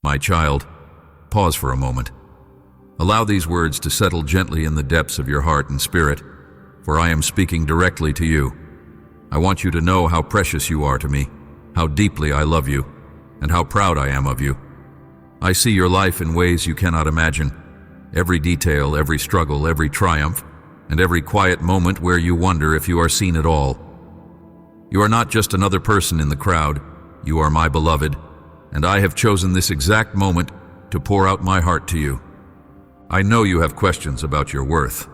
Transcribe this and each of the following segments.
My child, pause for a moment. Allow these words to settle gently in the depths of your heart and spirit, for I am speaking directly to you. I want you to know how precious you are to me, how deeply I love you, and how proud I am of you. I see your life in ways you cannot imagine. Every detail, every struggle, every triumph, and every quiet moment where you wonder if you are seen at all. You are not just another person in the crowd. You are my beloved, and I have chosen this exact moment to pour out my heart to you. I know you have questions about your worth.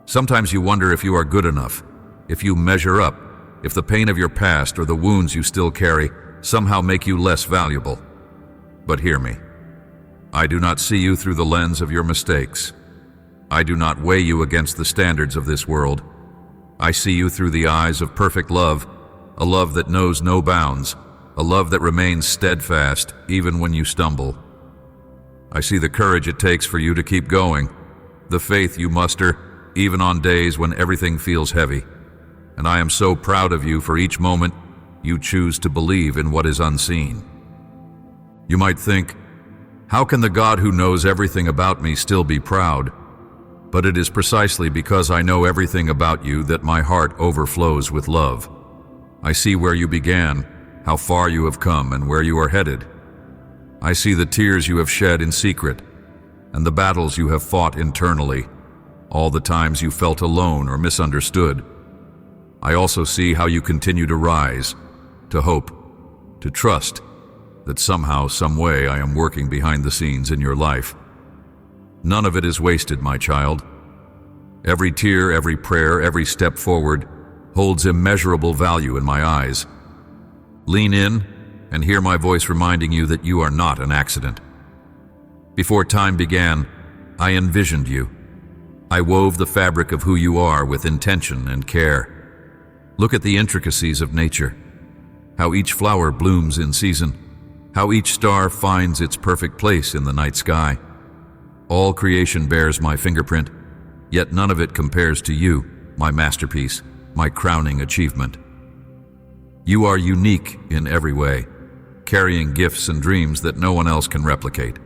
Sometimes you wonder if you are good enough, if you measure up, if the pain of your past or the wounds you still carry somehow make you less valuable. But hear me. I do not see you through the lens of your mistakes. I do not weigh you against the standards of this world. I see you through the eyes of perfect love, a love that knows no bounds, a love that remains steadfast even when you stumble. I see the courage it takes for you to keep going, the faith you muster even on days when everything feels heavy. And I am so proud of you for each moment you choose to believe in what is unseen. You might think, how can the God who knows everything about me still be proud? But it is precisely because I know everything about you that my heart overflows with love. I see where you began, how far you have come, and where you are headed. I see the tears you have shed in secret, and the battles you have fought internally, all the times you felt alone or misunderstood. I also see how you continue to rise, to hope, to trust that somehow, some way I am working behind the scenes in your life. None of it is wasted, my child. Every tear, every prayer, every step forward holds immeasurable value in my eyes. Lean in and hear my voice reminding you that you are not an accident. Before time began, I envisioned you. I wove the fabric of who you are with intention and care. Look at the intricacies of nature, how each flower blooms in season, how each star finds its perfect place in the night sky. All creation bears my fingerprint, yet none of it compares to you, my masterpiece, my crowning achievement. You are unique in every way, carrying gifts and dreams that no one else can replicate.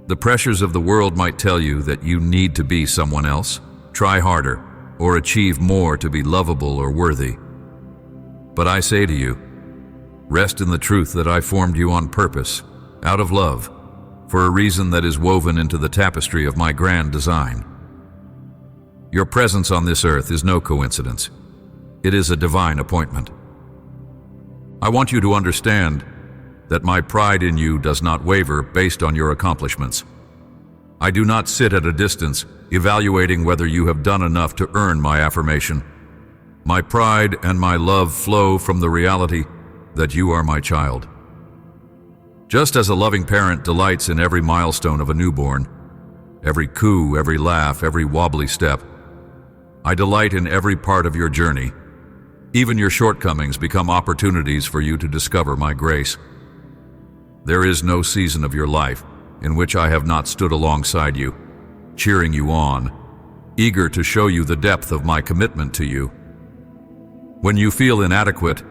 The pressures of the world might tell you that you need to be someone else, try harder, or achieve more to be lovable or worthy. But I say to you, rest in the truth that I formed you on purpose, out of love, for a reason that is woven into the tapestry of my grand design. Your presence on this earth is no coincidence. It is a divine appointment. I want you to understand that my pride in you does not waver based on your accomplishments. I do not sit at a distance evaluating whether you have done enough to earn my affirmation. My pride and my love flow from the reality that you are my child. Just as a loving parent delights in every milestone of a newborn, every coo, every laugh, every wobbly step, I delight in every part of your journey. Even your shortcomings become opportunities for you to discover my grace. There is no season of your life in which I have not stood alongside you, cheering you on, eager to show you the depth of my commitment to you. When you feel inadequate,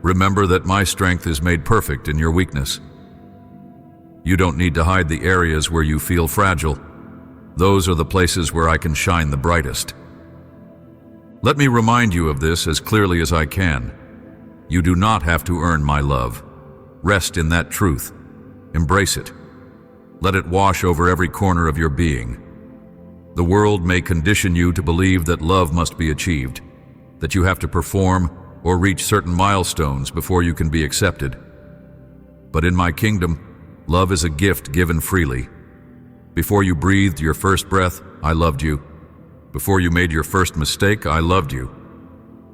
remember that my strength is made perfect in your weakness. You don't need to hide the areas where you feel fragile. Those are the places where I can shine the brightest. Let me remind you of this as clearly as I can. You do not have to earn my love. Rest in that truth. Embrace it. Let it wash over every corner of your being. The world may condition you to believe that love must be achieved, that you have to perform or reach certain milestones before you can be accepted. But in my kingdom, love is a gift given freely. Before you breathed your first breath, I loved you. Before you made your first mistake, I loved you.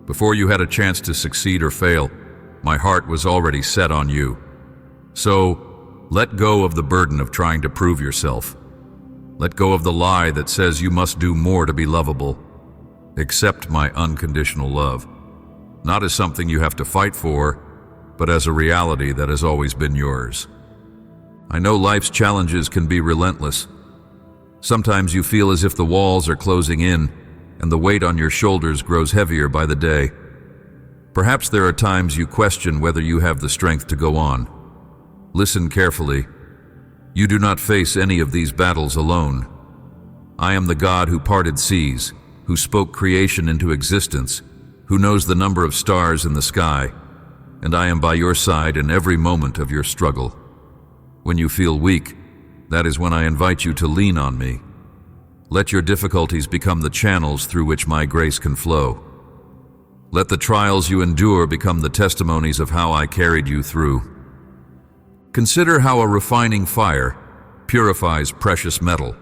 Before you had a chance to succeed or fail, my heart was already set on you. So, let go of the burden of trying to prove yourself. Let go of the lie that says you must do more to be lovable. Accept my unconditional love, not as something you have to fight for, but as a reality that has always been yours. I know life's challenges can be relentless. Sometimes you feel as if the walls are closing in and the weight on your shoulders grows heavier by the day. Perhaps there are times you question whether you have the strength to go on. Listen carefully. You do not face any of these battles alone. I am the God who parted seas, who spoke creation into existence, who knows the number of stars in the sky, and I am by your side in every moment of your struggle. When you feel weak, that is when I invite you to lean on me. Let your difficulties become the channels through which my grace can flow. Let the trials you endure become the testimonies of how I carried you through. Consider how a refining fire purifies precious metal.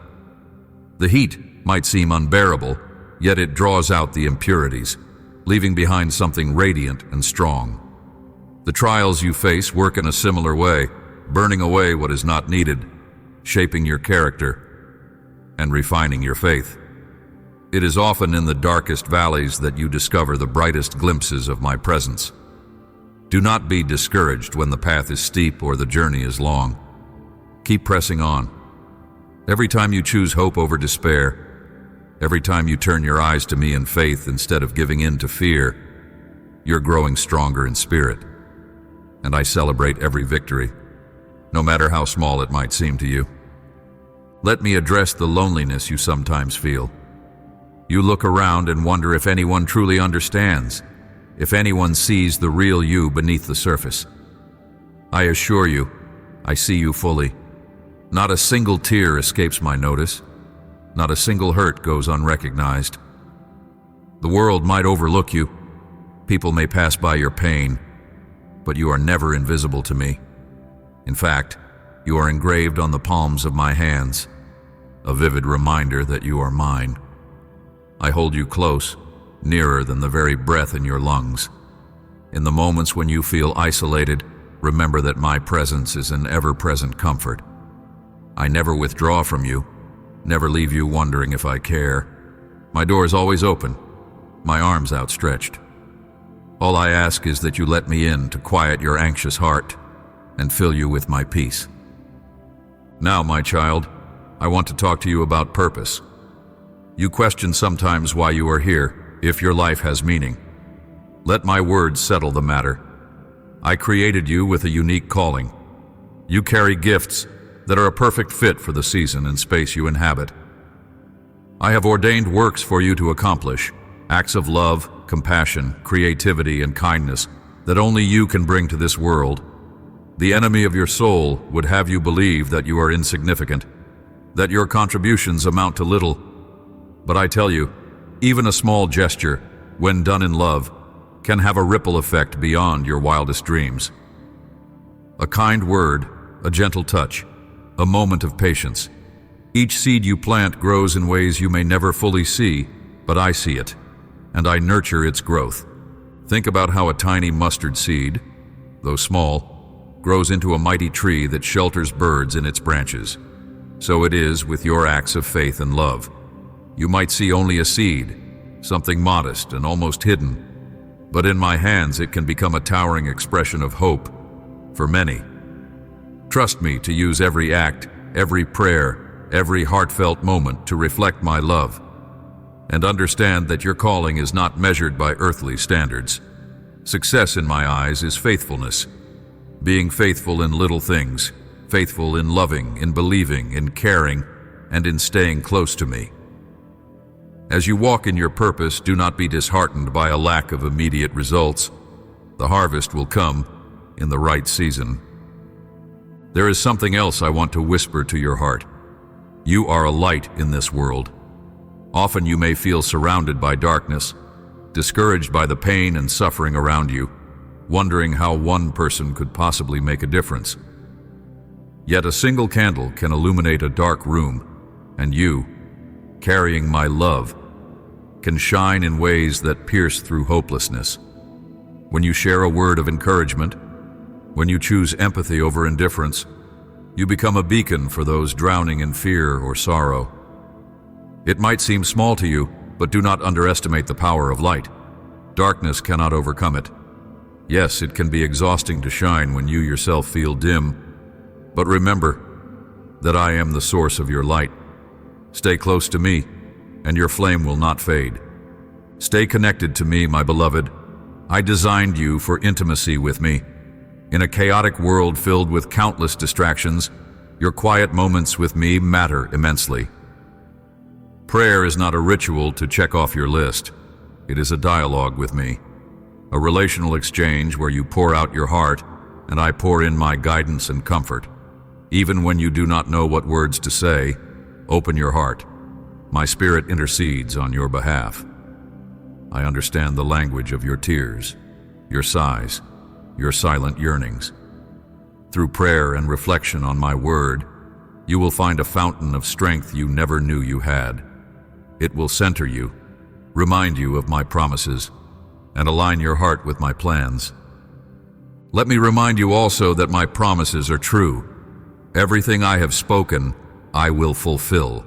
The heat might seem unbearable, yet it draws out the impurities, leaving behind something radiant and strong. The trials you face work in a similar way, burning away what is not needed, shaping your character, and refining your faith. It is often in the darkest valleys that you discover the brightest glimpses of my presence. Do not be discouraged when the path is steep or the journey is long. Keep pressing on. Every time you choose hope over despair, every time you turn your eyes to me in faith instead of giving in to fear, you're growing stronger in spirit. And I celebrate every victory, no matter how small it might seem to you. Let me address the loneliness you sometimes feel. You look around and wonder if anyone truly understands, if anyone sees the real you beneath the surface. I assure you, I see you fully. Not a single tear escapes my notice. Not a single hurt goes unrecognized. The world might overlook you. People may pass by your pain, but you are never invisible to me. In fact, you are engraved on the palms of my hands, a vivid reminder that you are mine. I hold you close, nearer than the very breath in your lungs. In the moments when you feel isolated, remember that my presence is an ever-present comfort. I never withdraw from you, never leave you wondering if I care. My door is always open, my arms outstretched. All I ask is that you let me in to quiet your anxious heart and fill you with my peace. Now, my child, I want to talk to you about purpose. You question sometimes why you are here, if your life has meaning. Let my words settle the matter. I created you with a unique calling. You carry gifts that are a perfect fit for the season and space you inhabit. I have ordained works for you to accomplish, acts of love, compassion, creativity, and kindness that only you can bring to this world. The enemy of your soul would have you believe that you are insignificant, that your contributions amount to little. But I tell you, even a small gesture, when done in love, can have a ripple effect beyond your wildest dreams. A kind word, a gentle touch, a moment of patience. Each seed you plant grows in ways you may never fully see, but I see it, and I nurture its growth. Think about how a tiny mustard seed, though small, grows into a mighty tree that shelters birds in its branches. So it is with your acts of faith and love. You might see only a seed, something modest and almost hidden, but in my hands it can become a towering expression of hope for many. Trust me to use every act, every prayer, every heartfelt moment to reflect my love, and understand that your calling is not measured by earthly standards. Success in my eyes is faithfulness, being faithful in little things, faithful in loving, in believing, in caring, and in staying close to me. As you walk in your purpose, do not be disheartened by a lack of immediate results. The harvest will come in the right season. There is something else I want to whisper to your heart. You are a light in this world. Often you may feel surrounded by darkness, discouraged by the pain and suffering around you, wondering how one person could possibly make a difference. Yet a single candle can illuminate a dark room, and you, carrying my love, can shine in ways that pierce through hopelessness. When you share a word of encouragement, when you choose empathy over indifference, you become a beacon for those drowning in fear or sorrow. It might seem small to you, but do not underestimate the power of light. Darkness cannot overcome it. Yes, it can be exhausting to shine when you yourself feel dim, but remember that I am the source of your light. Stay close to me, and your flame will not fade. Stay connected to me, my beloved. I designed you for intimacy with me. In a chaotic world filled with countless distractions, your quiet moments with me matter immensely. Prayer is not a ritual to check off your list. It is a dialogue with me, a relational exchange where you pour out your heart and I pour in my guidance and comfort. Even when you do not know what words to say, open your heart. My spirit intercedes on your behalf. I understand the language of your tears, your sighs, your silent yearnings. Through prayer and reflection on my word, you will find a fountain of strength you never knew you had. It will center you, remind you of my promises, and align your heart with my plans. Let me remind you also that my promises are true. Everything I have spoken, I will fulfill.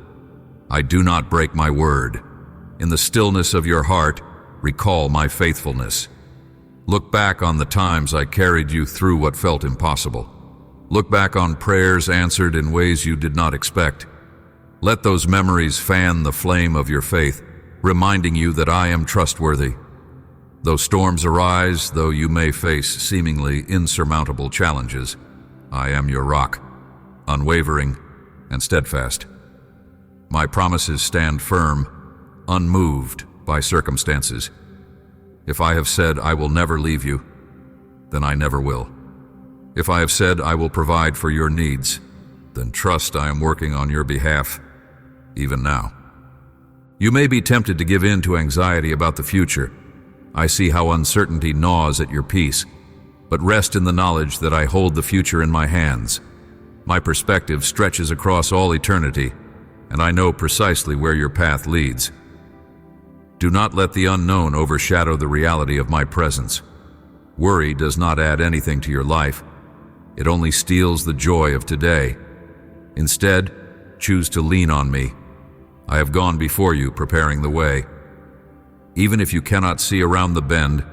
I do not break my word. In the stillness of your heart, recall my faithfulness. Look back on the times I carried you through what felt impossible. Look back on prayers answered in ways you did not expect. Let those memories fan the flame of your faith, reminding you that I am trustworthy. Though storms arise, though you may face seemingly insurmountable challenges, I am your rock, unwavering and steadfast. My promises stand firm, unmoved by circumstances. If I have said I will never leave you, then I never will. If I have said I will provide for your needs, then trust I am working on your behalf, even now. You may be tempted to give in to anxiety about the future. I see how uncertainty gnaws at your peace, but rest in the knowledge that I hold the future in my hands. My perspective stretches across all eternity, and I know precisely where your path leads. Do not let the unknown overshadow the reality of my presence. Worry does not add anything to your life. It only steals the joy of today. Instead, choose to lean on me. I have gone before you, preparing the way. Even if you cannot see around the bend,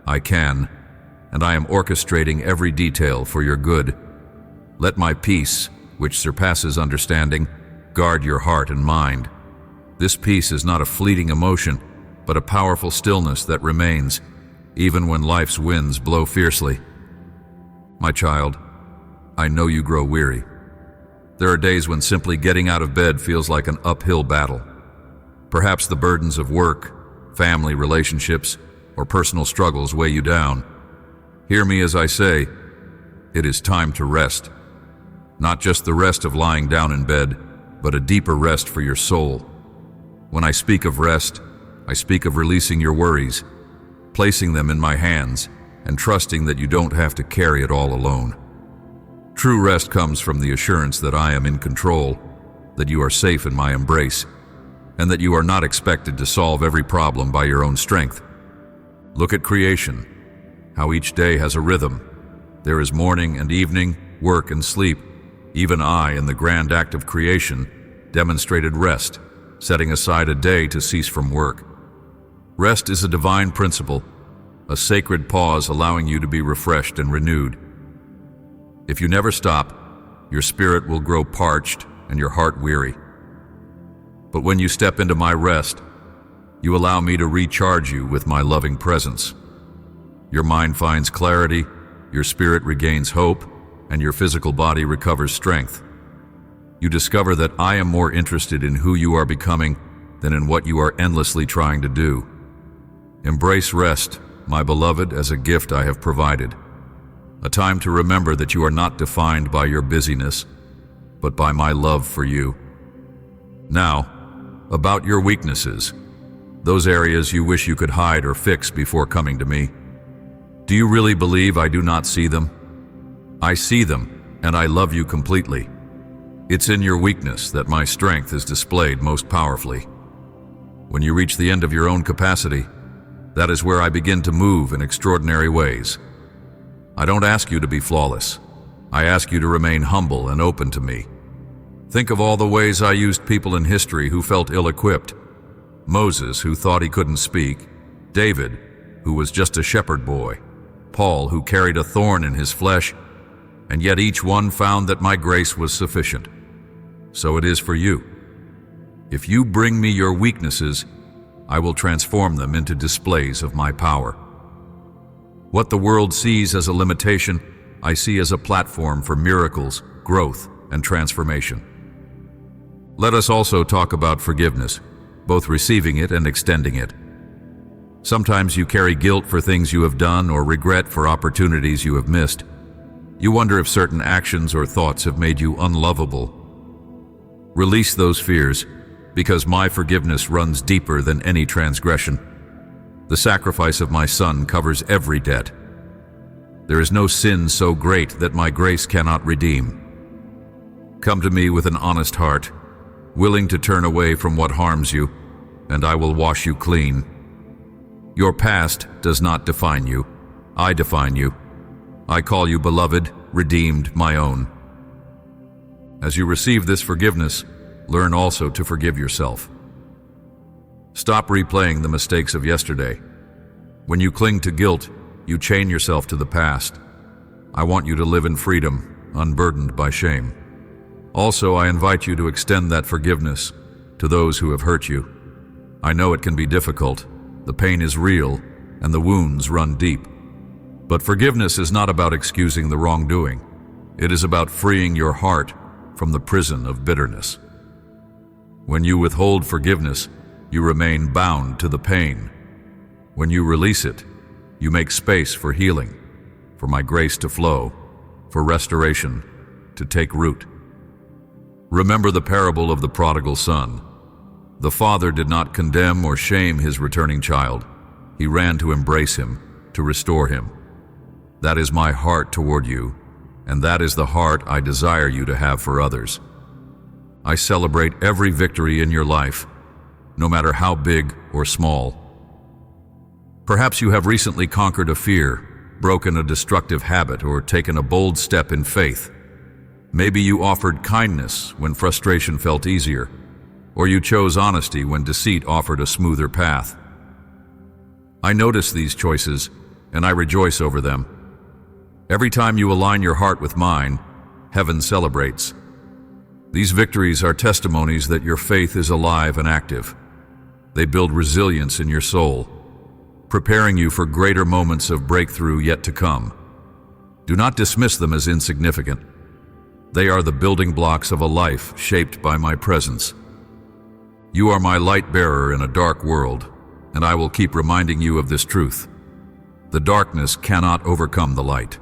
I can, and I am orchestrating every detail for your good. Let my peace, which surpasses understanding, guard your heart and mind. This peace is not a fleeting emotion, but a powerful stillness that remains, even when life's winds blow fiercely. My child, I know you grow weary. There are days when simply getting out of bed feels like an uphill battle. Perhaps the burdens of work, family relationships, or personal struggles weigh you down. Hear me as I say, it is time to rest. Not just the rest of lying down in bed, but a deeper rest for your soul. When I speak of rest, I speak of releasing your worries, placing them in my hands, and trusting that you don't have to carry it all alone. True rest comes from the assurance that I am in control, that you are safe in my embrace, and that you are not expected to solve every problem by your own strength. Look at creation, how each day has a rhythm. There is morning and evening, work and sleep. Even I, in the grand act of creation, demonstrated rest, setting aside a day to cease from work. Rest is a divine principle, a sacred pause allowing you to be refreshed and renewed. If you never stop, your spirit will grow parched and your heart weary. But when you step into my rest, you allow me to recharge you with my loving presence. Your mind finds clarity, your spirit regains hope, and your physical body recovers strength. You discover that I am more interested in who you are becoming than in what you are endlessly trying to do. Embrace rest, my beloved, as a gift I have provided. A time to remember that you are not defined by your busyness, but by my love for you. Now, about your weaknesses, those areas you wish you could hide or fix before coming to me. Do you really believe I do not see them? I see them, and I love you completely. It's in your weakness that my strength is displayed most powerfully. When you reach the end of your own capacity, that is where I begin to move in extraordinary ways. I don't ask you to be flawless. I ask you to remain humble and open to me. Think of all the ways I used people in history who felt ill-equipped. Moses, who thought he couldn't speak. David, who was just a shepherd boy. Paul, who carried a thorn in his flesh, and yet each one found that my grace was sufficient. So it is for you. If you bring me your weaknesses, I will transform them into displays of my power. What the world sees as a limitation, I see as a platform for miracles, growth, and transformation. Let us also talk about forgiveness, both receiving it and extending it. Sometimes you carry guilt for things you have done or regret for opportunities you have missed. You wonder if certain actions or thoughts have made you unlovable. Release those fears, because my forgiveness runs deeper than any transgression. The sacrifice of my Son covers every debt. There is no sin so great that my grace cannot redeem. Come to me with an honest heart, willing to turn away from what harms you, and I will wash you clean. Your past does not define you. I define you. I call you beloved, redeemed, my own. As you receive this forgiveness, learn also to forgive yourself. Stop replaying the mistakes of yesterday. When you cling to guilt, you chain yourself to the past. I want you to live in freedom, unburdened by shame. Also, I invite you to extend that forgiveness to those who have hurt you. I know it can be difficult. The pain is real, and the wounds run deep. But forgiveness is not about excusing the wrongdoing. It is about freeing your heart from the prison of bitterness. When you withhold forgiveness, you remain bound to the pain. When you release it, you make space for healing, for my grace to flow, for restoration to take root. Remember the parable of the prodigal son. The father did not condemn or shame his returning child. He ran to embrace him, to restore him. That is my heart toward you, and that is the heart I desire you to have for others. I celebrate every victory in your life, no matter how big or small. Perhaps you have recently conquered a fear, broken a destructive habit, or taken a bold step in faith. Maybe you offered kindness when frustration felt easier, or you chose honesty when deceit offered a smoother path. I notice these choices, and I rejoice over them. Every time you align your heart with mine, heaven celebrates. These victories are testimonies that your faith is alive and active. They build resilience in your soul, preparing you for greater moments of breakthrough yet to come. Do not dismiss them as insignificant. They are the building blocks of a life shaped by my presence. You are my light bearer in a dark world, and I will keep reminding you of this truth. The darkness cannot overcome the light.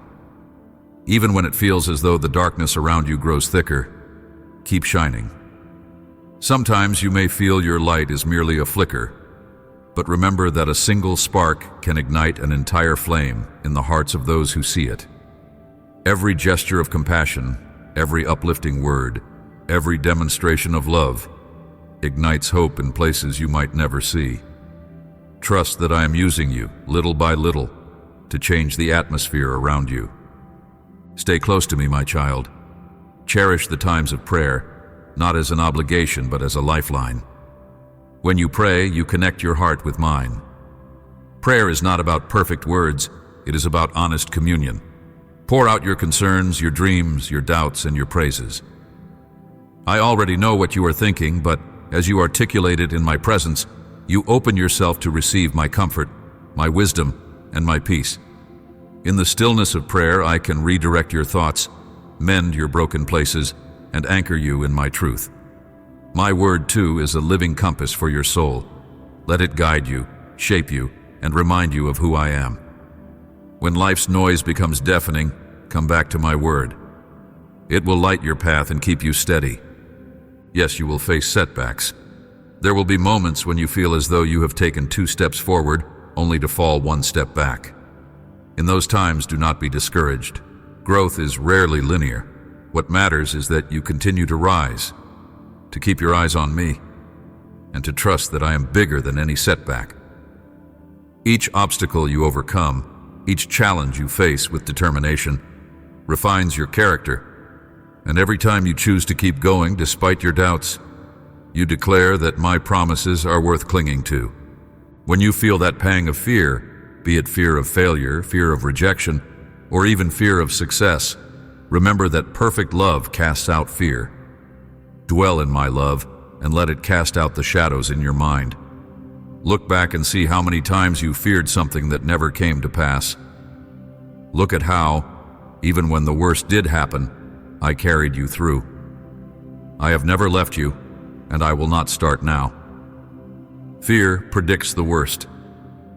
Even when it feels as though the darkness around you grows thicker, keep shining. Sometimes you may feel your light is merely a flicker, but remember that a single spark can ignite an entire flame in the hearts of those who see it. Every gesture of compassion, every uplifting word, every demonstration of love ignites hope in places you might never see. Trust that I am using you, little by little, to change the atmosphere around you. Stay close to me, my child. Cherish the times of prayer, not as an obligation, but as a lifeline. When you pray, you connect your heart with mine. Prayer is not about perfect words, it is about honest communion. Pour out your concerns, your dreams, your doubts, and your praises. I already know what you are thinking, but as you articulate it in my presence, you open yourself to receive my comfort, my wisdom, and my peace. In the stillness of prayer, I can redirect your thoughts, mend your broken places, and anchor you in my truth. My word, too, is a living compass for your soul. Let it guide you, shape you, and remind you of who I am. When life's noise becomes deafening, come back to my word. It will light your path and keep you steady. Yes, you will face setbacks. There will be moments when you feel as though you have taken 2 steps forward, only to fall 1 step back. In those times, do not be discouraged. Growth is rarely linear. What matters is that you continue to rise, to keep your eyes on me, and to trust that I am bigger than any setback. Each obstacle you overcome, each challenge you face with determination, refines your character. And every time you choose to keep going despite your doubts, you declare that my promises are worth clinging to. When you feel that pang of fear, be it fear of failure, fear of rejection, or even fear of success, remember that perfect love casts out fear. Dwell in my love and let it cast out the shadows in your mind. Look back and see how many times you feared something that never came to pass. Look at how, even when the worst did happen, I carried you through. I have never left you, and I will not start now. Fear predicts the worst.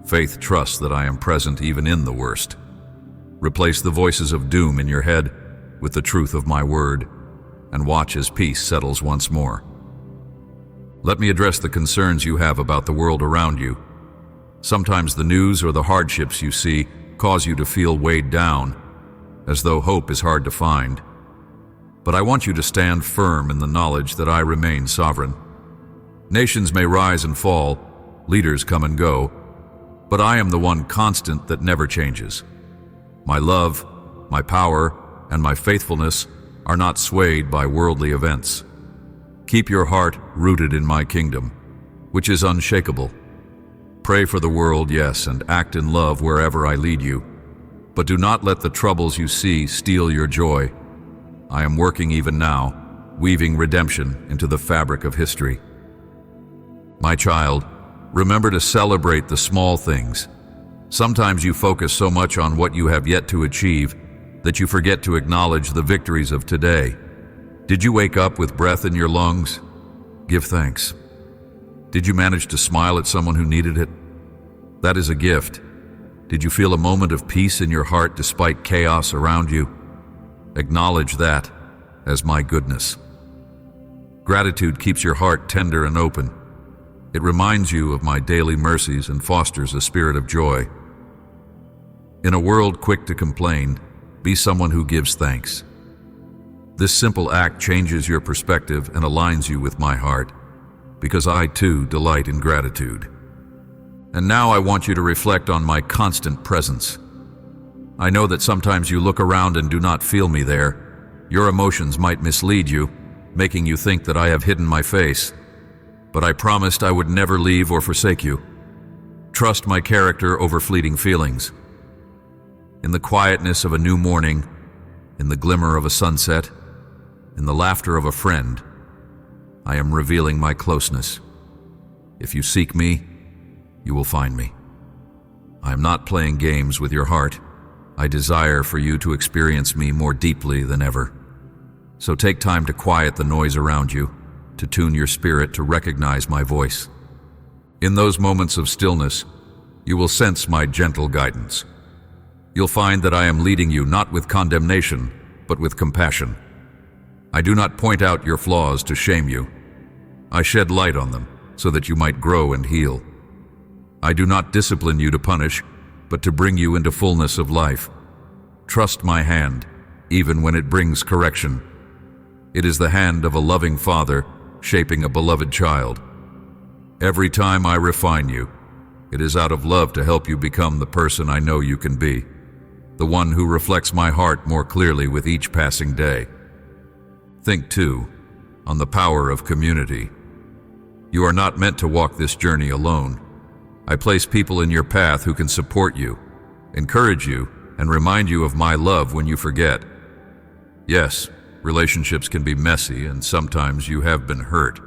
Faith trusts that I am present even in the worst. Replace the voices of doom in your head with the truth of my word, and watch as peace settles once more. Let me address the concerns you have about the world around you. Sometimes the news or the hardships you see cause you to feel weighed down, as though hope is hard to find. But I want you to stand firm in the knowledge that I remain sovereign. Nations may rise and fall, leaders come and go, but I am the one constant that never changes. My love, my power, and my faithfulness are not swayed by worldly events. Keep your heart rooted in my kingdom, which is unshakable. Pray for the world, yes, and act in love wherever I lead you. But do not let the troubles you see steal your joy. I am working even now, weaving redemption into the fabric of history. My child, remember to celebrate the small things. Sometimes you focus so much on what you have yet to achieve that you forget to acknowledge the victories of today. Did you wake up with breath in your lungs? Give thanks. Did you manage to smile at someone who needed it? That is a gift. Did you feel a moment of peace in your heart despite chaos around you? Acknowledge that as my goodness. Gratitude keeps your heart tender and open. It reminds you of my daily mercies and fosters a spirit of joy. In a world quick to complain, be someone who gives thanks. This simple act changes your perspective and aligns you with my heart, because I too delight in gratitude. And now I want you to reflect on my constant presence. I know that sometimes you look around and do not feel me there. Your emotions might mislead you, making you think that I have hidden my face. But I promised I would never leave or forsake you. Trust my character over fleeting feelings. In the quietness of a new morning, in the glimmer of a sunset, in the laughter of a friend, I am revealing my closeness. If you seek me, you will find me. I am not playing games with your heart. I desire for you to experience me more deeply than ever. So take time to quiet the noise around you, to tune your spirit to recognize my voice. In those moments of stillness, you will sense my gentle guidance. You'll find that I am leading you not with condemnation, but with compassion. I do not point out your flaws to shame you. I shed light on them so that you might grow and heal. I do not discipline you to punish, but to bring you into fullness of life. Trust my hand, even when it brings correction. It is the hand of a loving father shaping a beloved child. Every time I refine you, it is out of love to help you become the person I know you can be, the one who reflects my heart more clearly with each passing day. Think, too, on the power of community. You are not meant to walk this journey alone. I place people in your path who can support you, encourage you, and remind you of my love when you forget. Yes, relationships can be messy, and sometimes you have been hurt.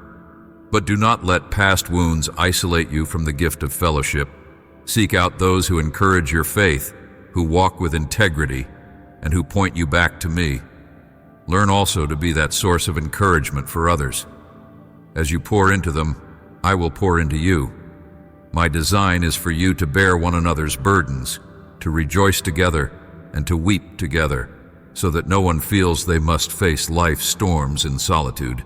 But do not let past wounds isolate you from the gift of fellowship. Seek out those who encourage your faith, who walk with integrity, and who point you back to me. Learn also to be that source of encouragement for others. As you pour into them, I will pour into you. My design is for you to bear one another's burdens, to rejoice together, and to weep together, so that no one feels they must face life's storms in solitude.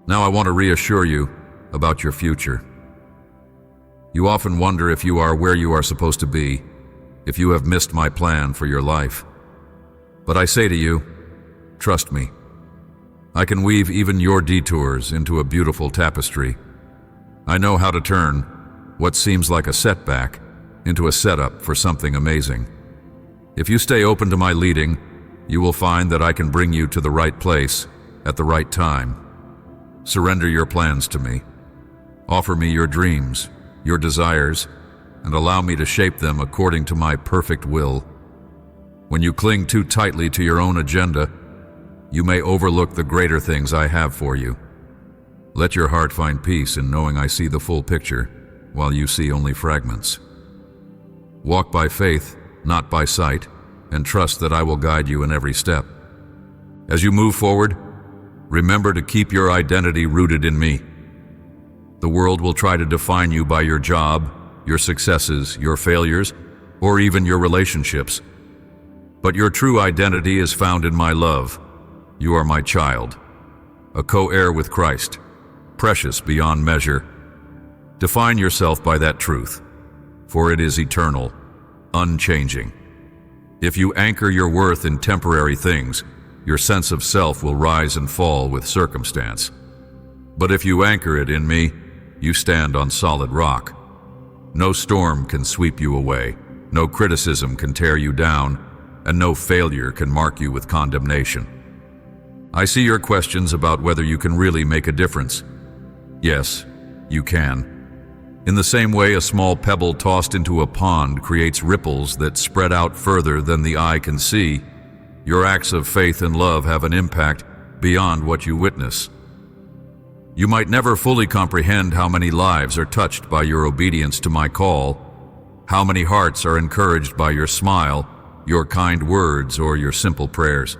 Now I want to reassure you about your future. You often wonder if you are where you are supposed to be, if you have missed my plan for your life. But I say to you, trust me. I can weave even your detours into a beautiful tapestry. I know how to turn what seems like a setback into a setup for something amazing. If you stay open to my leading, you will find that I can bring you to the right place at the right time. Surrender your plans to me. Offer me your dreams, your desires, and allow me to shape them according to my perfect will. When you cling too tightly to your own agenda, you may overlook the greater things I have for you. Let your heart find peace in knowing I see the full picture, while you see only fragments. Walk by faith, not by sight, and trust that I will guide you in every step. As you move forward, remember to keep your identity rooted in me. The world will try to define you by your job, your successes, your failures, or even your relationships. But your true identity is found in my love. You are my child, a co-heir with Christ, precious beyond measure. Define yourself by that truth, for it is eternal, unchanging. If you anchor your worth in temporary things, your sense of self will rise and fall with circumstance. But if you anchor it in me, you stand on solid rock. No storm can sweep you away, no criticism can tear you down, and no failure can mark you with condemnation. I see your questions about whether you can really make a difference. Yes, you can. In the same way a small pebble tossed into a pond creates ripples that spread out further than the eye can see, your acts of faith and love have an impact beyond what you witness. You might never fully comprehend how many lives are touched by your obedience to my call, how many hearts are encouraged by your smile, your kind words, or your simple prayers.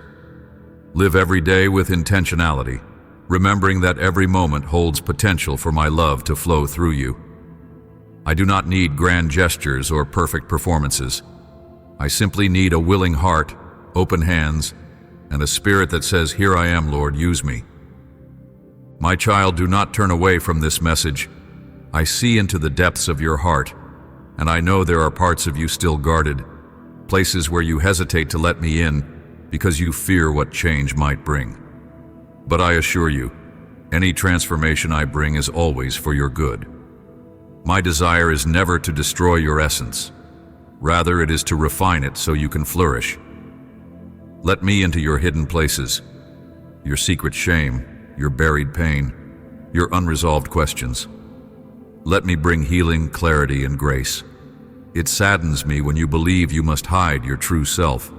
Live every day with intentionality, remembering that every moment holds potential for my love to flow through you. I do not need grand gestures or perfect performances. I simply need a willing heart, open hands, and a spirit that says, "Here I am, Lord, use me." My child, do not turn away from this message. I see into the depths of your heart, and I know there are parts of you still guarded, places where you hesitate to let me in because you fear what change might bring. But I assure you, any transformation I bring is always for your good. My desire is never to destroy your essence. Rather, it is to refine it so you can flourish. Let me into your hidden places, your secret shame, your buried pain, your unresolved questions. Let me bring healing, clarity, and grace. It saddens me when you believe you must hide your true self.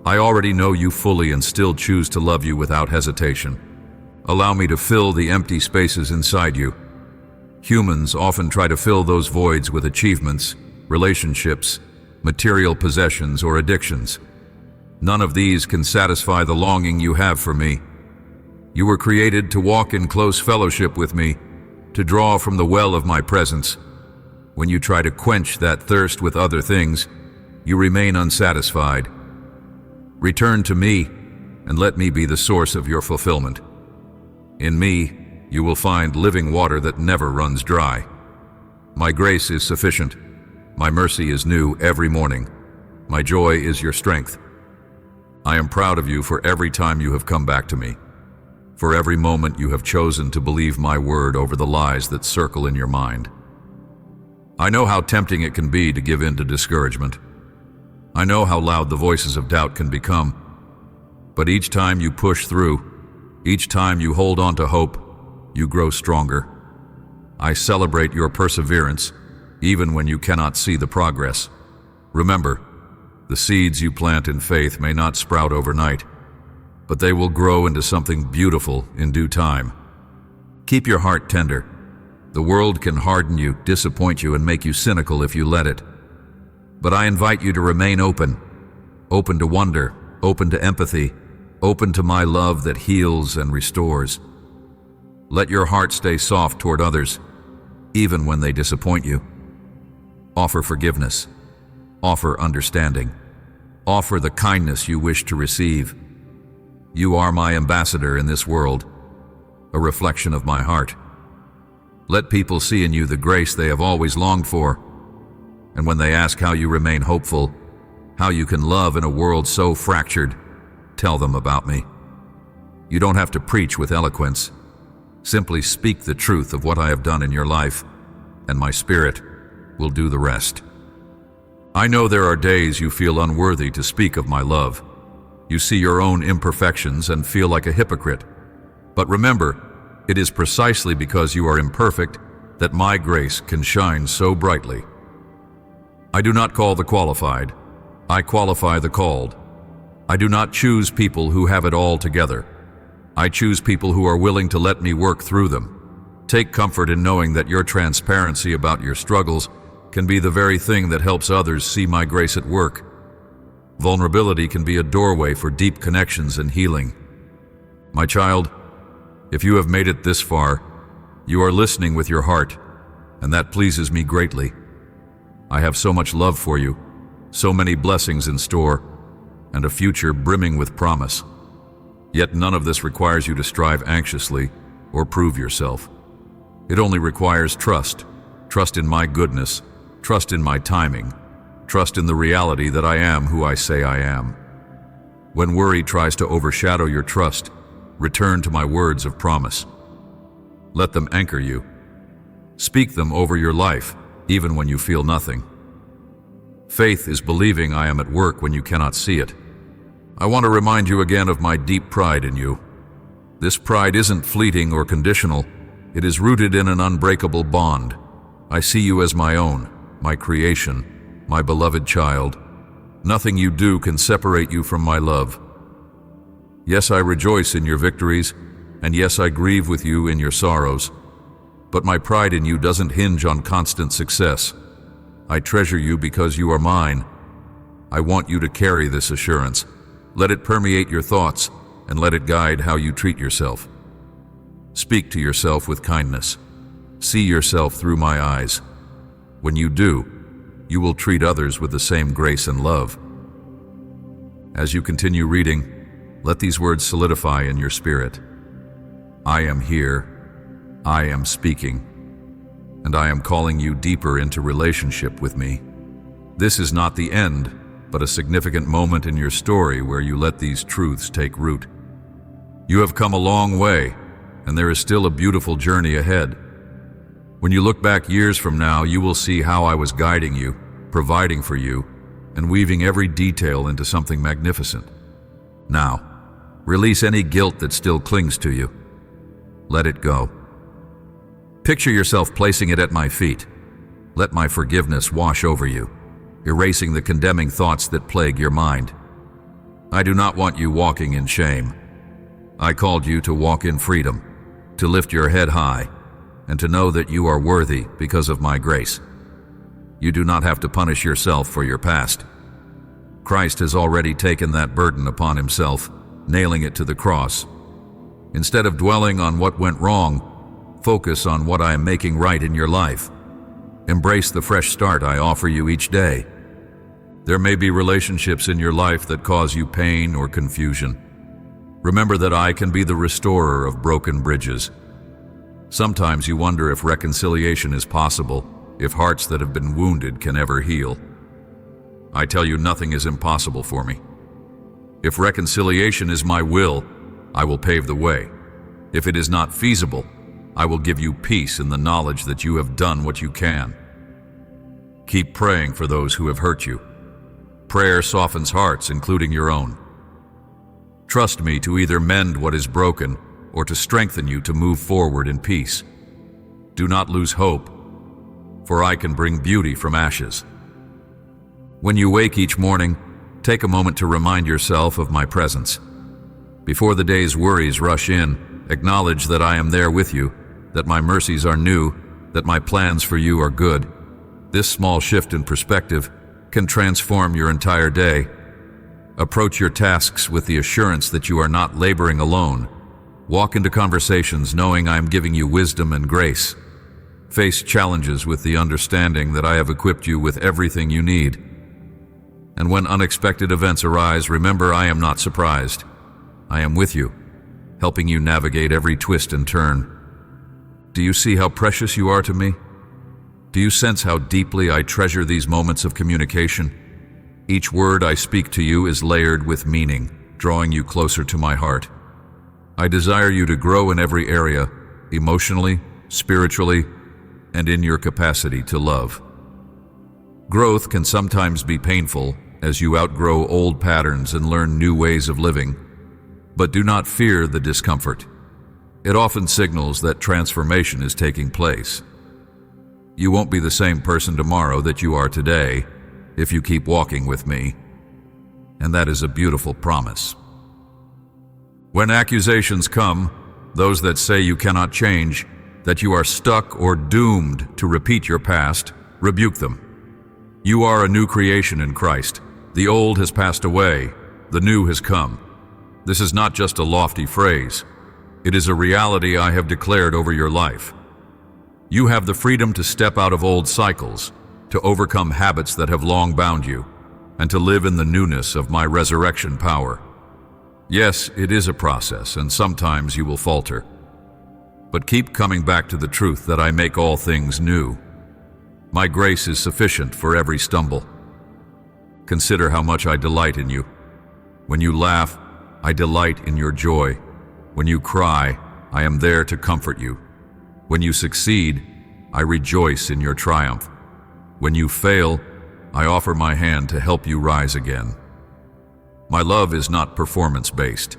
I already know you fully and still choose to love you without hesitation. Allow me to fill the empty spaces inside you. Humans often try to fill those voids with achievements, relationships, material possessions, or addictions. None of these can satisfy the longing you have for me. You were created to walk in close fellowship with me, to draw from the well of my presence. When you try to quench that thirst with other things, you remain unsatisfied. Return to me, and let me be the source of your fulfillment. In me, you will find living water that never runs dry. My grace is sufficient. My mercy is new every morning. My joy is your strength. I am proud of you for every time you have come back to me, for every moment you have chosen to believe my word over the lies that circle in your mind. I know how tempting it can be to give in to discouragement. I know how loud the voices of doubt can become. But each time you push through, each time you hold on to hope, you grow stronger. I celebrate your perseverance, even when you cannot see the progress. Remember, the seeds you plant in faith may not sprout overnight, but they will grow into something beautiful in due time. Keep your heart tender. The world can harden you, disappoint you, and make you cynical if you let it. But I invite you to remain open to wonder, open to empathy, open to my love that heals and restores. Let your heart stay soft toward others, even when they disappoint you. Offer forgiveness. Offer understanding. Offer the kindness you wish to receive. You are my ambassador in this world, a reflection of my heart. Let people see in you the grace they have always longed for. And when they ask how you remain hopeful, how you can love in a world so fractured, tell them about me. You don't have to preach with eloquence. Simply speak the truth of what I have done in your life, and my spirit will do the rest. I know there are days you feel unworthy to speak of my love. You see your own imperfections and feel like a hypocrite. But remember, it is precisely because you are imperfect that my grace can shine so brightly. I do not call the qualified. I qualify the called. I do not choose people who have it all together. I choose people who are willing to let me work through them. Take comfort in knowing that your transparency about your struggles can be the very thing that helps others see my grace at work. Vulnerability can be a doorway for deep connections and healing. My child, if you have made it this far, you are listening with your heart, and that pleases me greatly. I have so much love for you, so many blessings in store, and a future brimming with promise. Yet none of this requires you to strive anxiously or prove yourself. It only requires trust in my goodness, trust in my timing, trust in the reality that I am who I say I am. When worry tries to overshadow your trust, return to my words of promise. Let them anchor you. Speak them over your life, even when you feel nothing. Faith is believing I am at work when you cannot see it. I want to remind you again of my deep pride in you. This pride isn't fleeting or conditional. It is rooted in an unbreakable bond. I see you as my own, my creation, my beloved child. Nothing you do can separate you from my love. Yes, I rejoice in your victories, and yes, I grieve with you in your sorrows. But my pride in you doesn't hinge on constant success. I treasure you because you are mine. I want you to carry this assurance. Let it permeate your thoughts, and let it guide how you treat yourself. Speak to yourself with kindness. See yourself through my eyes. When you do, you will treat others with the same grace and love. As you continue reading, let these words solidify in your spirit. I am here, I am speaking, and I am calling you deeper into relationship with me. This is not the end, but a significant moment in your story where you let these truths take root. You have come a long way, and there is still a beautiful journey ahead. When you look back years from now, you will see how I was guiding you, providing for you, and weaving every detail into something magnificent. Now, release any guilt that still clings to you. Let it go. Picture yourself placing it at my feet. Let my forgiveness wash over you, erasing the condemning thoughts that plague your mind. I do not want you walking in shame. I called you to walk in freedom, to lift your head high, and to know that you are worthy because of my grace. You do not have to punish yourself for your past. Christ has already taken that burden upon himself, nailing it to the cross. Instead of dwelling on what went wrong, focus on what I am making right in your life. Embrace the fresh start I offer you each day. There may be relationships in your life that cause you pain or confusion. Remember that I can be the restorer of broken bridges. Sometimes you wonder if reconciliation is possible, if hearts that have been wounded can ever heal. I tell you, nothing is impossible for me. If reconciliation is my will, I will pave the way. If it is not feasible, I will give you peace in the knowledge that you have done what you can. Keep praying for those who have hurt you. Prayer softens hearts, including your own. Trust me to either mend what is broken or to strengthen you to move forward in peace. Do not lose hope, for I can bring beauty from ashes. When you wake each morning, take a moment to remind yourself of my presence. Before the day's worries rush in, acknowledge that I am there with you, that my mercies are new, that my plans for you are good. This small shift in perspective can transform your entire day. Approach your tasks with the assurance that you are not laboring alone. Walk into conversations knowing I am giving you wisdom and grace. Face challenges with the understanding that I have equipped you with everything you need. And when unexpected events arise, remember I am not surprised. I am with you, helping you navigate every twist and turn. Do you see how precious you are to me? Do you sense how deeply I treasure these moments of communication? Each word I speak to you is layered with meaning, drawing you closer to my heart. I desire you to grow in every area, emotionally, spiritually, and in your capacity to love. Growth can sometimes be painful as you outgrow old patterns and learn new ways of living, but do not fear the discomfort. It often signals that transformation is taking place. You won't be the same person tomorrow that you are today if you keep walking with me, and that is a beautiful promise. When accusations come, those that say you cannot change, that you are stuck or doomed to repeat your past, rebuke them. You are a new creation in Christ, The old has passed away, the new has come. This is not just a lofty phrase. It is a reality I have declared over your life. You have the freedom to step out of old cycles, to overcome habits that have long bound you, and to live in the newness of my resurrection power. Yes, it is a process, and sometimes you will falter. But keep coming back to the truth that I make all things new. My grace is sufficient for every stumble. Consider how much I delight in you. When you laugh, I delight in your joy. When you cry, I am there to comfort you. When you succeed, I rejoice in your triumph. When you fail, I offer my hand to help you rise again. My love is not performance-based.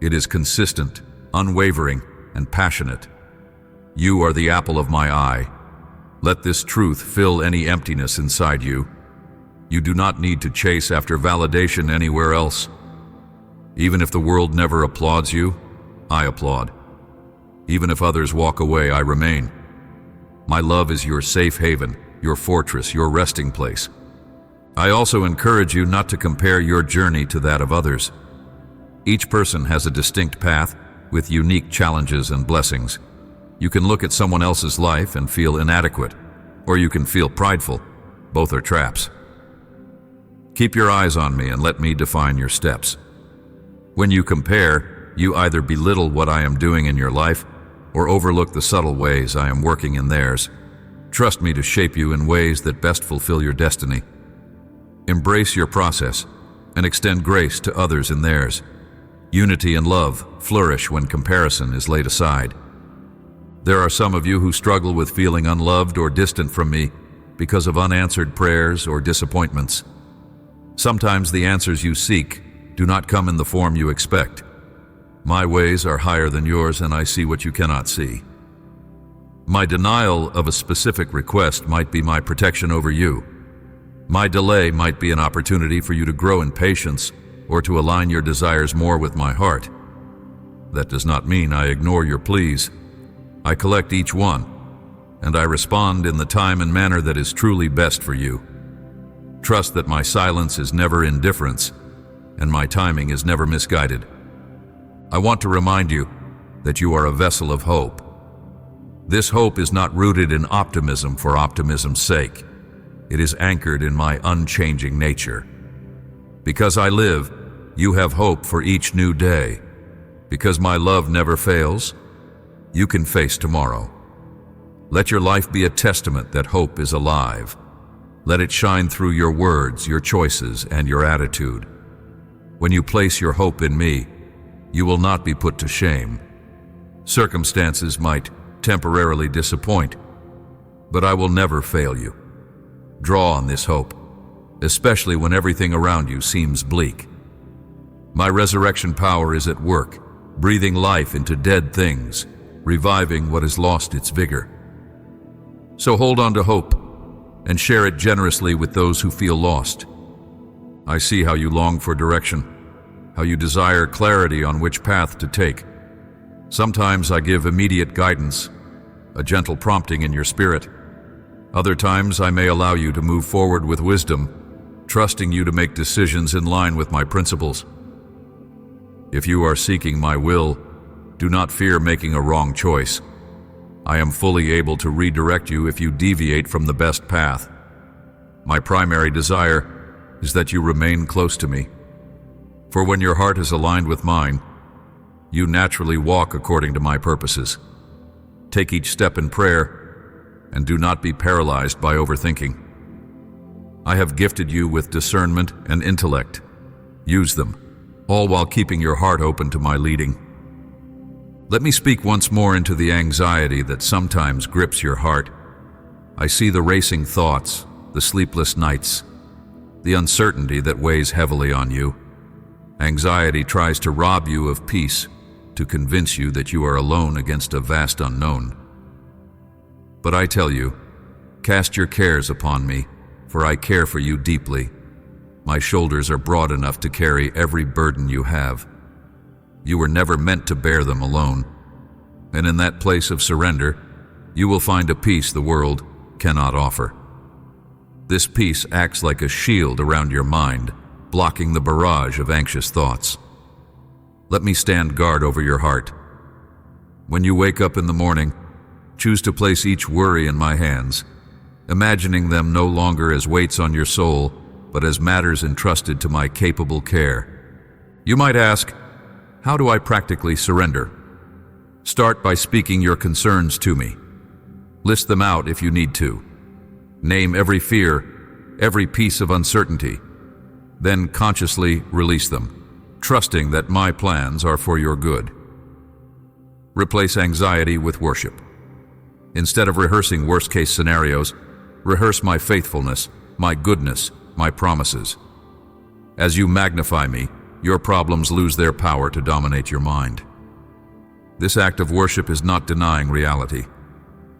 It is consistent, unwavering, and passionate. You are the apple of my eye. Let this truth fill any emptiness inside you. You do not need to chase after validation anywhere else. Even if the world never applauds you, I applaud. Even if others walk away, I remain. My love is your safe haven, your fortress, your resting place. I also encourage you not to compare your journey to that of others. Each person has a distinct path with unique challenges and blessings. You can look at someone else's life and feel inadequate, or you can feel prideful. Both are traps. Keep your eyes on me and let me define your steps. When you compare, you either belittle what I am doing in your life or overlook the subtle ways I am working in theirs. Trust me to shape you in ways that best fulfill your destiny. Embrace your process and extend grace to others in theirs. Unity and love flourish when comparison is laid aside. There are some of you who struggle with feeling unloved or distant from me because of unanswered prayers or disappointments. Sometimes the answers you seek do not come in the form you expect. My ways are higher than yours, and I see what you cannot see. My denial of a specific request might be my protection over you. My delay might be an opportunity for you to grow in patience or to align your desires more with my heart. That does not mean I ignore your pleas. I collect each one, and I respond in the time and manner that is truly best for you. Trust that my silence is never indifference, and my timing is never misguided. I want to remind you that you are a vessel of hope. This hope is not rooted in optimism for optimism's sake. It is anchored in my unchanging nature. Because I live, you have hope for each new day. Because my love never fails, you can face tomorrow. Let your life be a testament that hope is alive. Let it shine through your words, your choices, and your attitude. When you place your hope in me, you will not be put to shame. Circumstances might temporarily disappoint, but I will never fail you. Draw on this hope, especially when everything around you seems bleak. My resurrection power is at work, breathing life into dead things, reviving what has lost its vigor. So hold on to hope and share it generously with those who feel lost. I see how you long for direction, how you desire clarity on which path to take. Sometimes I give immediate guidance, a gentle prompting in your spirit. Other times I may allow you to move forward with wisdom, trusting you to make decisions in line with my principles. If you are seeking my will, do not fear making a wrong choice. I am fully able to redirect you if you deviate from the best path. My primary desire is that you remain close to me. For when your heart is aligned with mine, you naturally walk according to my purposes. Take each step in prayer and do not be paralyzed by overthinking. I have gifted you with discernment and intellect. Use them, all while keeping your heart open to my leading. Let me speak once more into the anxiety that sometimes grips your heart. I see the racing thoughts, the sleepless nights, the uncertainty that weighs heavily on you. Anxiety tries to rob you of peace, to convince you that you are alone against a vast unknown. But I tell you, cast your cares upon me, for I care for you deeply. My shoulders are broad enough to carry every burden you have. You were never meant to bear them alone, and in that place of surrender, you will find a peace the world cannot offer. This peace acts like a shield around your mind, blocking the barrage of anxious thoughts. Let me stand guard over your heart. When you wake up in the morning, choose to place each worry in my hands, imagining them no longer as weights on your soul, but as matters entrusted to my capable care. You might ask, how do I practically surrender? Start by speaking your concerns to me. List them out if you need to. Name every fear, every piece of uncertainty. Then consciously release them, trusting that my plans are for your good. Replace anxiety with worship. Instead of rehearsing worst-case scenarios, rehearse my faithfulness, my goodness, my promises. As you magnify me, your problems lose their power to dominate your mind. This act of worship is not denying reality.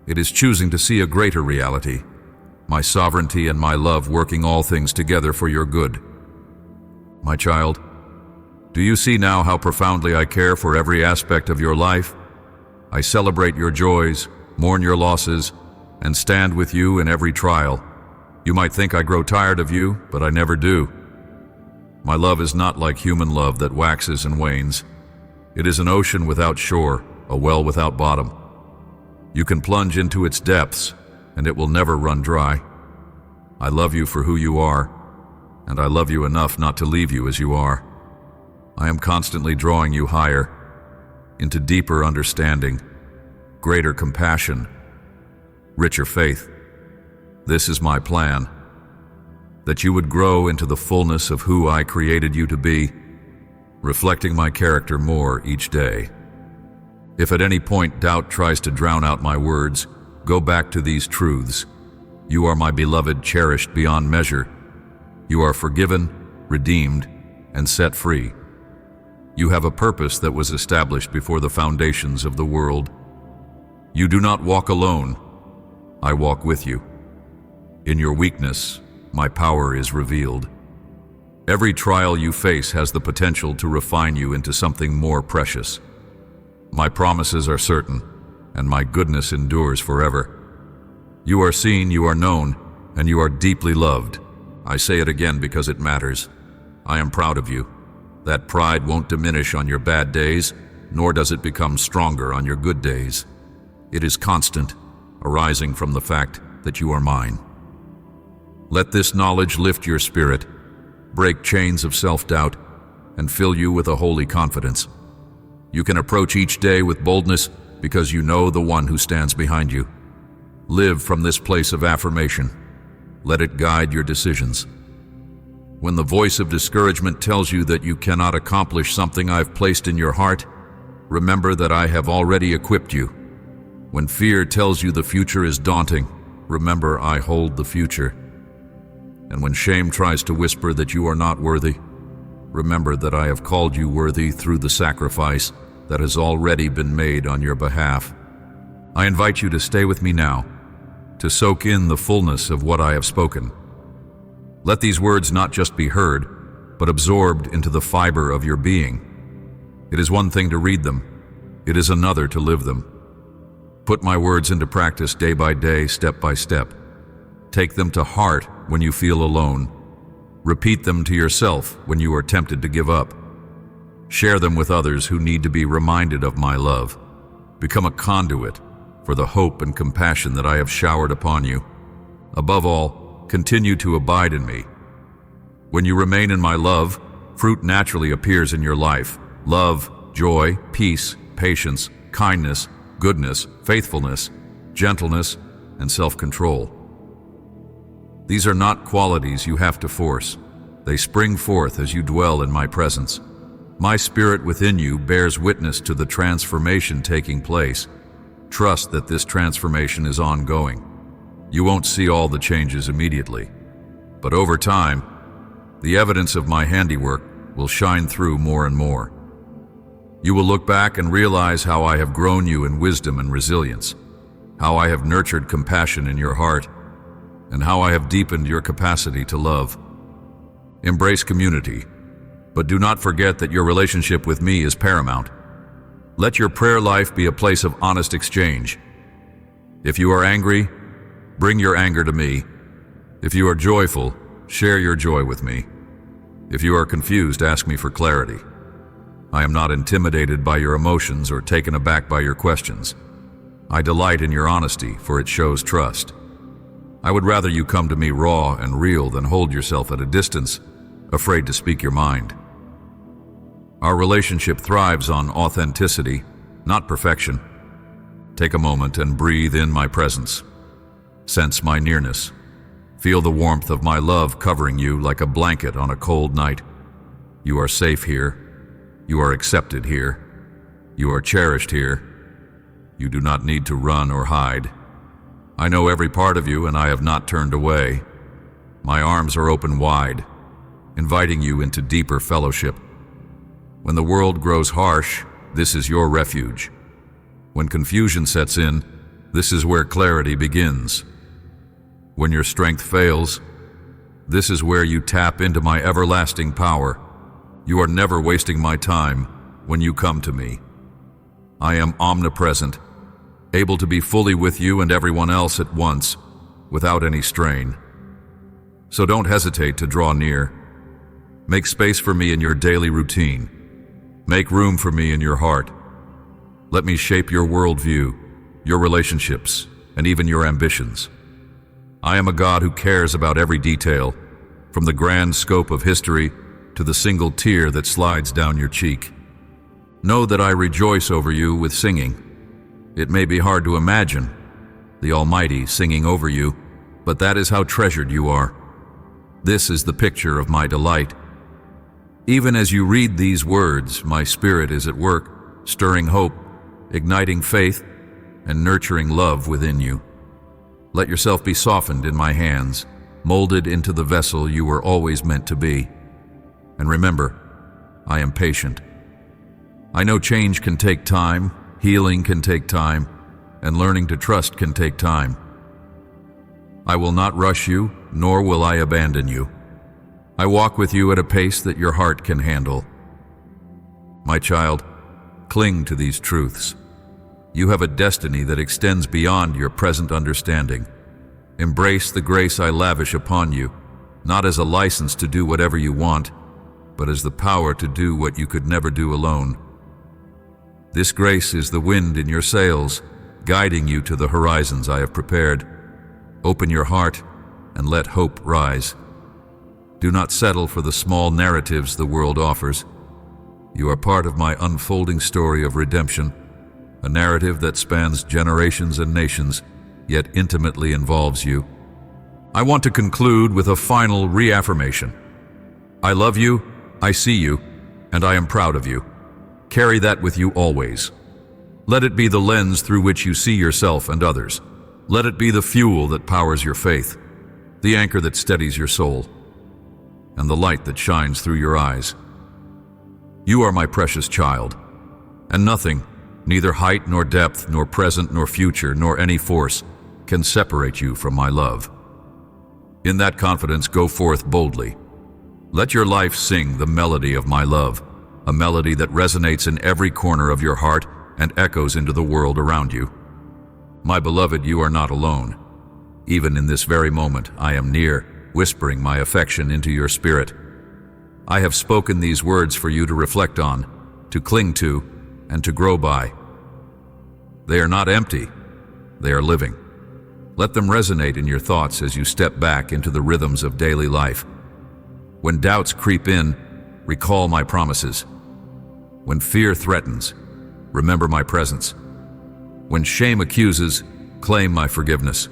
It is choosing to see a greater reality, my sovereignty and my love working all things together for your good. My child, do you see now how profoundly I care for every aspect of your life? I celebrate your joys, mourn your losses, and stand with you in every trial. You might think I grow tired of you, but I never do. My love is not like human love that waxes and wanes. It is an ocean without shore, a well without bottom. You can plunge into its depths, and it will never run dry. I love you for who you are, and I love you enough not to leave you as you are. I am constantly drawing you higher, into deeper understanding, greater compassion, richer faith. This is my plan, that you would grow into the fullness of who I created you to be, reflecting my character more each day. If at any point doubt tries to drown out my words, go back to these truths. You are my beloved, cherished beyond measure. You are forgiven, redeemed, and set free. You have a purpose that was established before the foundations of the world. You do not walk alone. I walk with you. In your weakness, my power is revealed. Every trial you face has the potential to refine you into something more precious. My promises are certain, and my goodness endures forever. You are seen, you are known, and you are deeply loved. I say it again because it matters. I am proud of you. That pride won't diminish on your bad days, nor does it become stronger on your good days. It is constant, arising from the fact that you are mine. Let this knowledge lift your spirit, break chains of self-doubt, and fill you with a holy confidence. You can approach each day with boldness because you know the one who stands behind you. Live from this place of affirmation. Let it guide your decisions. When the voice of discouragement tells you that you cannot accomplish something I've placed in your heart, remember that I have already equipped you. When fear tells you the future is daunting, remember I hold the future. And when shame tries to whisper that you are not worthy, remember that I have called you worthy through the sacrifice that has already been made on your behalf. I invite you to stay with me now, to soak in the fullness of what I have spoken. Let these words not just be heard, but absorbed into the fiber of your being. It is one thing to read them, it is another to live them. Put my words into practice day by day, step by step. Take them to heart when you feel alone. Repeat them to yourself when you are tempted to give up. Share them with others who need to be reminded of my love. Become a conduit for the hope and compassion that I have showered upon you. Above all, continue to abide in me. When you remain in my love, fruit naturally appears in your life. Love, joy, peace, patience, kindness, goodness, faithfulness, gentleness, and self-control. These are not qualities you have to force. They spring forth as you dwell in my presence. My spirit within you bears witness to the transformation taking place. Trust that this transformation is ongoing. You won't see all the changes immediately, but over time, the evidence of my handiwork will shine through more and more. You will look back and realize how I have grown you in wisdom and resilience, how I have nurtured compassion in your heart, and how I have deepened your capacity to love. Embrace community, but do not forget that your relationship with me is paramount. Let your prayer life be a place of honest exchange. If you are angry, bring your anger to me. If you are joyful, share your joy with me. If you are confused, ask me for clarity. I am not intimidated by your emotions or taken aback by your questions. I delight in your honesty, for it shows trust. I would rather you come to me raw and real than hold yourself at a distance, afraid to speak your mind. Our relationship thrives on authenticity, not perfection. Take a moment and breathe in my presence. Sense my nearness. Feel the warmth of my love covering you like a blanket on a cold night. You are safe here. You are accepted here. You are cherished here. You do not need to run or hide. I know every part of you, and I have not turned away. My arms are open wide, inviting you into deeper fellowship. When the world grows harsh, this is your refuge. When confusion sets in, this is where clarity begins. When your strength fails, this is where you tap into my everlasting power. You are never wasting my time when you come to me. I am omnipresent, able to be fully with you and everyone else at once, without any strain. So don't hesitate to draw near. Make space for me in your daily routine. Make room for me in your heart. Let me shape your worldview, your relationships, and even your ambitions. I am a God who cares about every detail, from the grand scope of history to the single tear that slides down your cheek. Know that I rejoice over you with singing. It may be hard to imagine the Almighty singing over you, but that is how treasured you are. This is the picture of my delight. Even as you read these words, my spirit is at work, stirring hope, igniting faith, and nurturing love within you. Let yourself be softened in my hands, molded into the vessel you were always meant to be. And remember, I am patient. I know change can take time, healing can take time, and learning to trust can take time. I will not rush you, nor will I abandon you. I walk with you at a pace that your heart can handle. My child, cling to these truths. You have a destiny that extends beyond your present understanding. Embrace the grace I lavish upon you, not as a license to do whatever you want, but as the power to do what you could never do alone. This grace is the wind in your sails, guiding you to the horizons I have prepared. Open your heart and let hope rise. Do not settle for the small narratives the world offers. You are part of my unfolding story of redemption, a narrative that spans generations and nations, yet intimately involves you. I want to conclude with a final reaffirmation. I love you, I see you, and I am proud of you. Carry that with you always. Let it be the lens through which you see yourself and others. Let it be the fuel that powers your faith, the anchor that steadies your soul, and the light that shines through your eyes. You are my precious child, and nothing, neither height nor depth, nor present nor future, nor any force, can separate you from my love. In that confidence, go forth boldly. Let your life sing the melody of my love, a melody that resonates in every corner of your heart and echoes into the world around you. My beloved, you are not alone. Even in this very moment, I am near, whispering my affection into your spirit. I have spoken these words for you to reflect on, to cling to, and to grow by. They are not empty, they are living. Let them resonate in your thoughts as you step back into the rhythms of daily life. When doubts creep in, recall my promises. When fear threatens, remember my presence. When shame accuses, claim my forgiveness.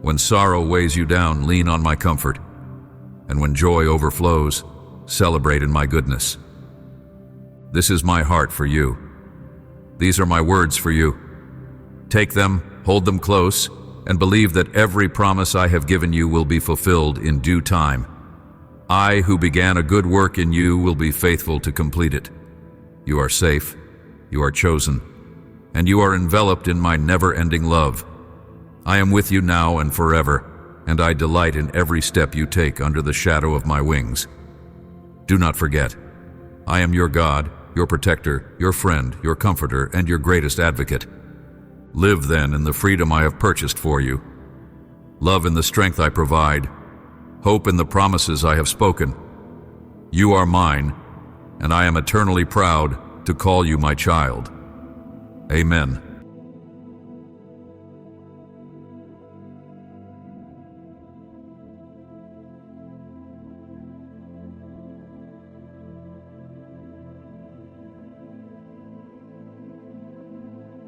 When sorrow weighs you down, lean on my comfort. And when joy overflows, celebrate in my goodness. This is my heart for you. These are my words for you. Take them, hold them close, and believe that every promise I have given you will be fulfilled in due time. I, who began a good work in you, will be faithful to complete it. You are safe, you are chosen, and you are enveloped in my never-ending love. I am with you now and forever, and I delight in every step you take under the shadow of my wings. Do not forget, I am your God, your protector, your friend, your comforter, and your greatest advocate. Live then in the freedom I have purchased for you. Love in the strength I provide, Hope in the promises I have spoken. You are mine, and I am eternally proud to call you my child. Amen.